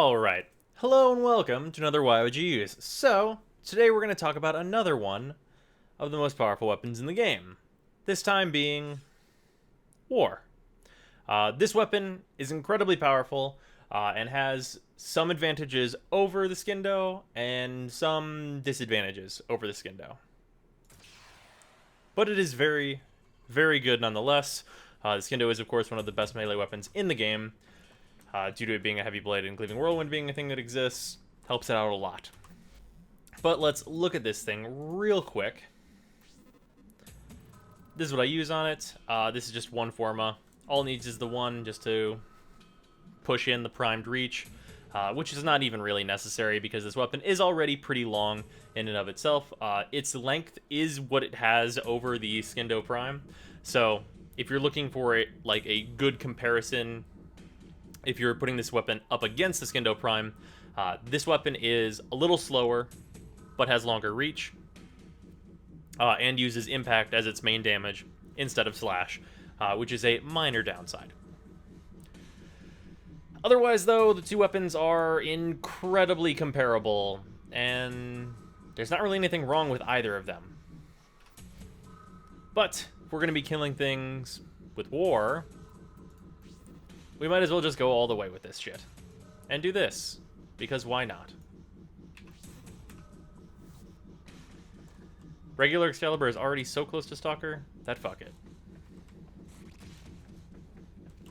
Alright, hello and welcome to another Why Would You Use. So, today we're going to talk about another one of the most powerful weapons in the game. This time being War. This weapon is incredibly powerful and has some advantages over the Skindo and some disadvantages over the Skindo. But it is very, very good nonetheless. The Skindo is of course one of the best melee weapons in the game. Due to it being a heavy blade and Cleaving Whirlwind being a thing that exists, helps it out a lot. But let's look at this thing real quick. This is what I use on it. This is just one Forma. All it needs is the one just to push in the primed reach, which is not even really necessary because this weapon is already pretty long in and of itself. Its length is what it has over the Skindo Prime. So if you're looking for it like a good comparison, if you're putting this weapon up against the Skindo Prime, this weapon is a little slower, but has longer reach, and uses impact as its main damage instead of slash, which is a minor downside. Otherwise, though, the two weapons are incredibly comparable, and there's not really anything wrong with either of them. But if we're going to be killing things with War, we might as well just go all the way with this shit. And do this. Because why not? Regular Excalibur is already so close to Stalker that fuck it.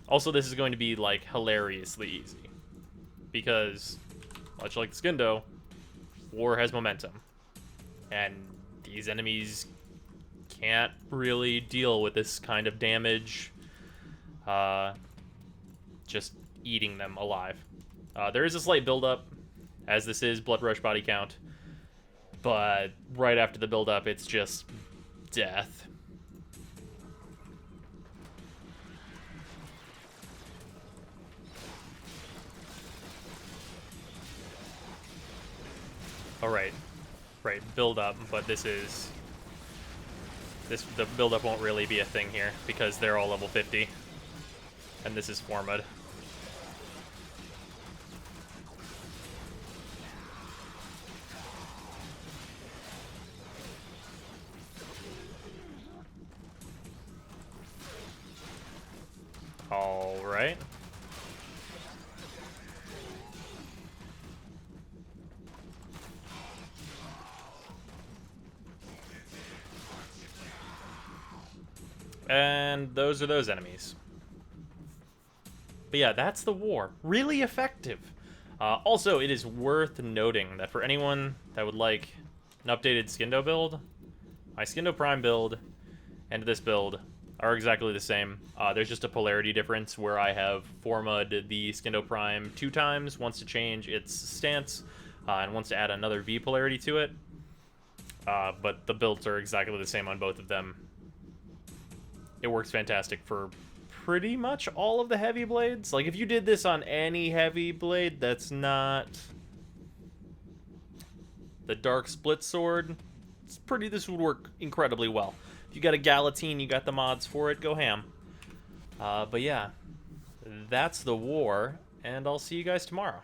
Also, this is going to be, like, hilariously easy. Because, much like the Skindo, War has momentum. And these enemies can't really deal with this kind of damage. Just eating them alive. There is a slight build-up, as this is Blood Rush body count, but right after the build-up, it's just death. Alright, right, build-up, but the build-up won't really be a thing here, because they're all level 50. And this is Formad. Alright. And those are those enemies. But yeah, that's the War. Really effective. Also, it is worth noting that for anyone that would like an updated Skindo build, my Skindo Prime build and this build are exactly the same. There's just a polarity difference where I have Forma'd the Skindo Prime 2 times, once to change its stance, and once to add another V polarity to it. But the builds are exactly the same on both of them. It works fantastic for pretty much all of the heavy blades. Like, if you did this on any heavy blade that's not the Dark Split Sword, this would work incredibly well. If you got a Galatine, you got the mods for it, go ham. But yeah, that's the War, and I'll see you guys tomorrow.